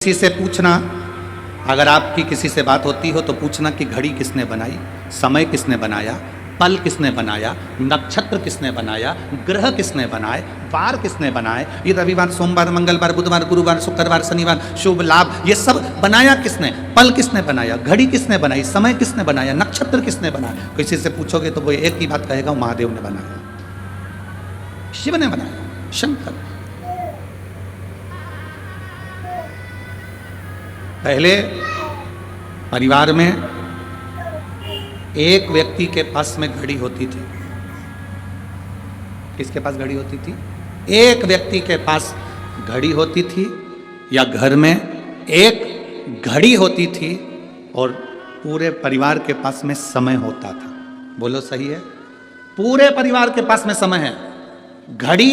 किसी से पूछना, अगर आपकी किसी से बात होती हो तो पूछना कि घड़ी किसने बनाई, समय किसने बनाया, पल किसने बनाया, नक्षत्र किसने बनाया, ग्रह किसने बनाए, वार किसने बनाए, ये रविवार, सोमवार, मंगलवार, बुधवार, गुरुवार, शुक्रवार, शनिवार, शुभ लाभ, ये सब बनाया किसने, पल किसने बनाया, घड़ी किसने बनाई, समय किसने बनाया, नक्षत्र किसने बनाया। किसी से पूछोगे तो वो एक ही बात कहेगा, महादेव ने बनाया, शिव ने बनाया, शंकर। पहले परिवार में एक व्यक्ति के पास में घड़ी होती थी। किसके पास घड़ी होती थी? एक व्यक्ति के पास घड़ी होती थी, या घर में एक घड़ी होती थी और पूरे परिवार के पास में समय होता था। बोलो सही है? पूरे परिवार के पास में समय है। घड़ी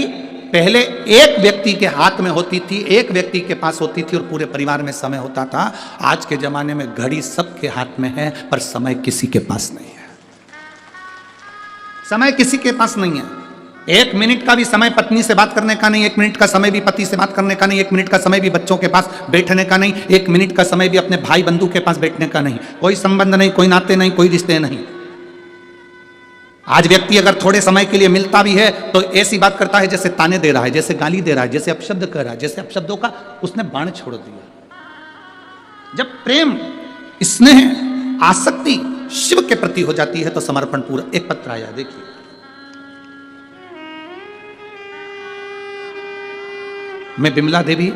पहले एक व्यक्ति के हाथ में होती थी, एक व्यक्ति के पास होती थी और पूरे परिवार में समय होता था। आज के जमाने में घड़ी सबके हाथ में है पर समय किसी के पास नहीं है। समय किसी के पास नहीं है। एक मिनट का भी समय पत्नी से बात करने का नहीं, एक मिनट का समय भी पति से बात करने का नहीं, एक मिनट का समय भी बच्चों के पास बैठने का नहीं, एक मिनट का समय भी अपने भाई बंधु के पास बैठने का नहीं। कोई संबंध नहीं, कोई नाते नहीं, कोई रिश्ते नहीं। आज व्यक्ति अगर थोड़े समय के लिए मिलता भी है तो ऐसी बात करता है जैसे ताने दे रहा है, जैसे गाली दे रहा है, जैसे अपशब्द कर रहा है, जैसे अपशब्दों का उसने बाण छोड़ दिया। जब प्रेम, स्नेह, आसक्ति शिव के प्रति हो जाती है तो समर्पण पूरा। एक पत्र आया, देखिए। मैं बिमला देवी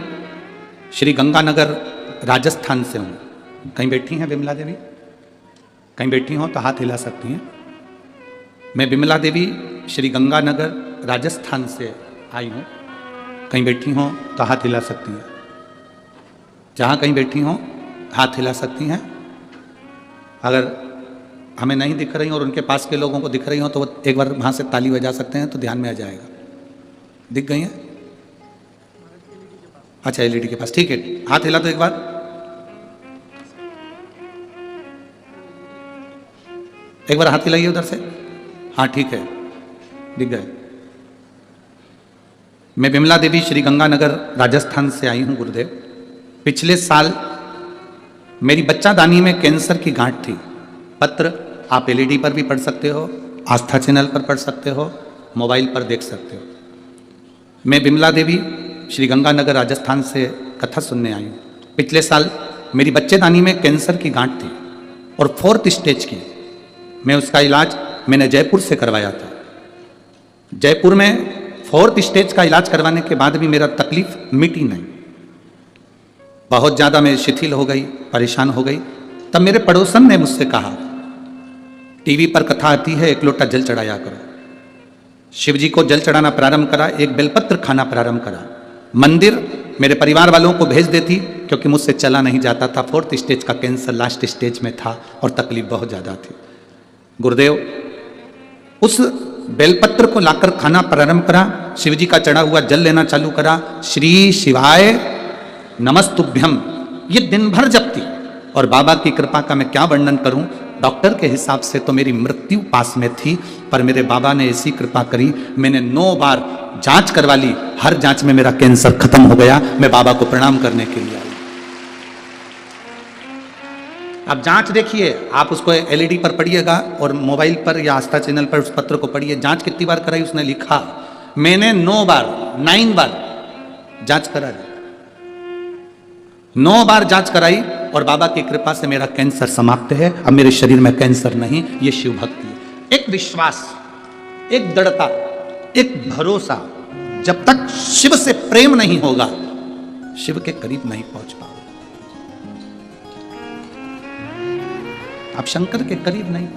श्री गंगानगर राजस्थान से हूं। कहीं बैठी हैं बिमला देवी? कहीं बैठी हो तो हाथ हिला सकती हैं। मैं बिमला देवी श्री गंगानगर राजस्थान से आई हूँ। कहीं बैठी हों तो हाथ हिला सकती हैं। जहाँ कहीं बैठी हों हाथ हिला सकती हैं। अगर हमें नहीं दिख रही और उनके पास के लोगों को दिख रही हो तो वो एक बार वहाँ से ताली बजा सकते हैं तो ध्यान में आ जाएगा। दिख गई हैं? अच्छा, एलईडी के पास, ठीक है। हाथ हिला तो एक बार। एक बार हाथ हिलाइए उधर से। हाँ ठीक है, दिख गए। मैं बिमला देवी श्री गंगानगर राजस्थान से आई हूँ गुरुदेव। पिछले साल मेरी बच्चादानी में कैंसर की गांठ थी। पत्र आप एलईडी पर भी पढ़ सकते हो, आस्था चैनल पर पढ़ सकते हो, मोबाइल पर देख सकते हो। मैं बिमला देवी श्री गंगानगर राजस्थान से कथा सुनने आई हूँ। पिछले साल मेरी बच्चेदानी में कैंसर की गांठ थी और 4th स्टेज की। मैं उसका इलाज मैंने जयपुर से करवाया था। जयपुर में 4th स्टेज का इलाज करवाने के बाद भी मेरा तकलीफ मिटी नहीं। बहुत ज़्यादा मैं शिथिल हो गई, परेशान हो गई। तब मेरे पड़ोसन ने मुझसे कहा, टीवी पर कथा आती है, एक लोटा जल चढ़ाया करो। शिव जी को जल चढ़ाना प्रारंभ करा, एक बेलपत्र खाना प्रारंभ करा। मंदिर मेरे परिवार वालों को भेज देती क्योंकि मुझसे चला नहीं जाता था। 4th स्टेज का कैंसर लास्ट स्टेज में था और तकलीफ बहुत ज़्यादा थी। गुरुदेव, उस बेलपत्र को लाकर खाना प्रारंभ करा, शिव जी का चढ़ा हुआ जल लेना चालू करा। श्री शिवाय नमस्तुभ्यम ये दिन भर जपती। और बाबा की कृपा का मैं क्या वर्णन करूं। डॉक्टर के हिसाब से तो मेरी मृत्यु पास में थी, पर मेरे बाबा ने ऐसी कृपा करी, मैंने 9 बार जांच करवा ली। हर जांच में मेरा कैंसर खत्म हो गया। मैं बाबा को प्रणाम करने के लिए आई। अब जांच देखिए, आप उसको एलईडी पर पढ़िएगा और मोबाइल पर या आस्था चैनल पर उस पत्र को पढ़िए। जांच कितनी बार कराई उसने लिखा, मैंने 9 बार जांच कराई। 9 बार जांच कराई और बाबा की कृपा से मेरा कैंसर समाप्त है। अब मेरे शरीर में कैंसर नहीं। ये शिव भक्ति है। एक विश्वास, एक दृढ़ता, एक भरोसा। जब तक शिव से प्रेम नहीं होगा शिव के करीब नहीं पहुंच पाओगे। आप शंकर के करीब नहीं।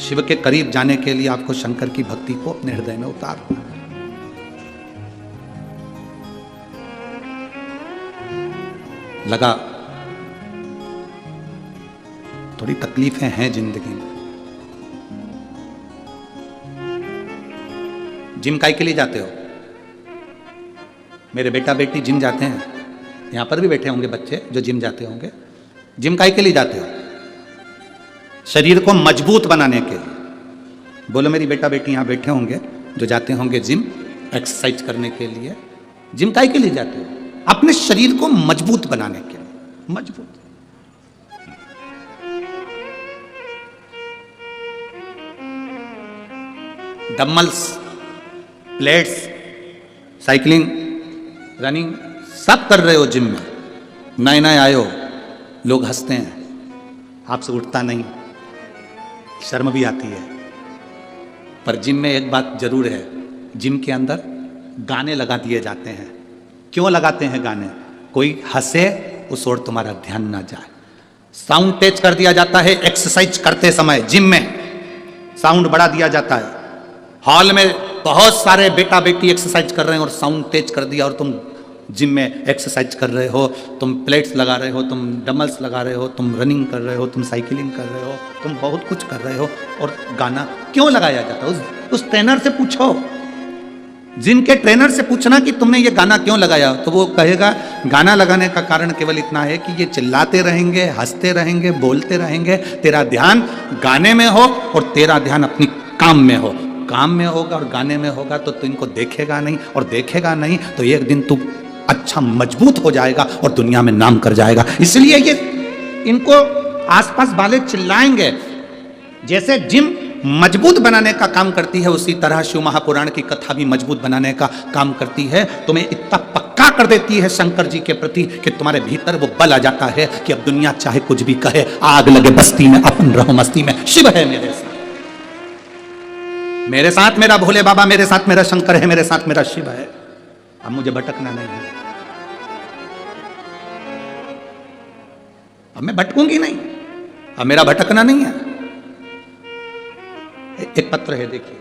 शिव के करीब जाने के लिए आपको शंकर की भक्ति को अपने हृदय में उतारना है। लगा थोड़ी तकलीफें हैं जिंदगी में। जिम काहे के लिए जाते हो? मेरे बेटा बेटी जिम जाते हैं। यहाँ पर भी बैठे होंगे बच्चे जो जिम जाते होंगे। जिम काहे के लिए जाते हो? शरीर को मजबूत बनाने के लिए। बोलो, मेरी बेटा बेटी यहाँ बैठे होंगे जो जाते होंगे जिम एक्सरसाइज करने के लिए। जिम काहे के लिए जाते हो? अपने शरीर को मजबूत बनाने के लिए। मजबूत। डम्बल्स, प्लेट्स, साइकिलिंग, रनिंग सब कर रहे हो जिम में। नए नए आए हो, लोग हंसते हैं, आपसे उठता नहीं, शर्म भी आती है। पर जिम में एक बात जरूर है, जिम के अंदर गाने लगा दिए जाते हैं। क्यों लगाते हैं गाने? कोई हंसे उस ओर तुम्हारा ध्यान ना जाए। साउंड तेज कर दिया जाता है एक्सरसाइज करते समय। जिम में साउंड बढ़ा दिया जाता है। हॉल में बहुत सारे बेटा बेटी एक्सरसाइज कर रहे हैं और साउंड तेज कर दिया, और तुम जिम में एक्सरसाइज कर रहे हो, तुम प्लेट्स लगा रहे हो, तुम डम्बल्स लगा रहे हो, तुम रनिंग कर रहे हो, तुम साइकिलिंग कर रहे हो, तुम बहुत कुछ कर रहे हो, और गाना क्यों लगाया जाता है? उस ट्रेनर से पूछो, जिनके ट्रेनर से पूछना कि तुमने ये गाना क्यों लगाया, तो वो कहेगा गाना लगाने का कारण केवल इतना है कि ये चिल्लाते रहेंगे, हंसते रहेंगे, बोलते रहेंगे, तेरा ध्यान गाने में हो और तेरा ध्यान अपनी काम में हो। काम में होगा और गाने में होगा तो तू इनको देखेगा नहीं, और देखेगा नहीं तो एक दिन तू अच्छा मजबूत हो जाएगा और दुनिया में नाम कर जाएगा। इसलिए ये इनको आसपास वाले चिल्लाएंगे। जैसे जिम मजबूत बनाने का काम करती है, उसी तरह शिव महापुराण की कथा भी मजबूत बनाने का काम करती है। तुम्हें इतना पक्का कर देती है शंकर जी के प्रति कि तुम्हारे भीतर वो बल आ जाता है कि अब दुनिया चाहे कुछ भी कहे, आग लगे बस्ती में, अपन रहो मस्ती में, शिव है मेरे साथ, मेरे साथ मेरा भोले बाबा, मेरे साथ मेरा शंकर है, मेरे साथ मेरा शिव है। अब मुझे भटकना नहीं है, अब मैं भटकूंगी नहीं, अब मेरा भटकना नहीं है। एक पत्र है, देखिए।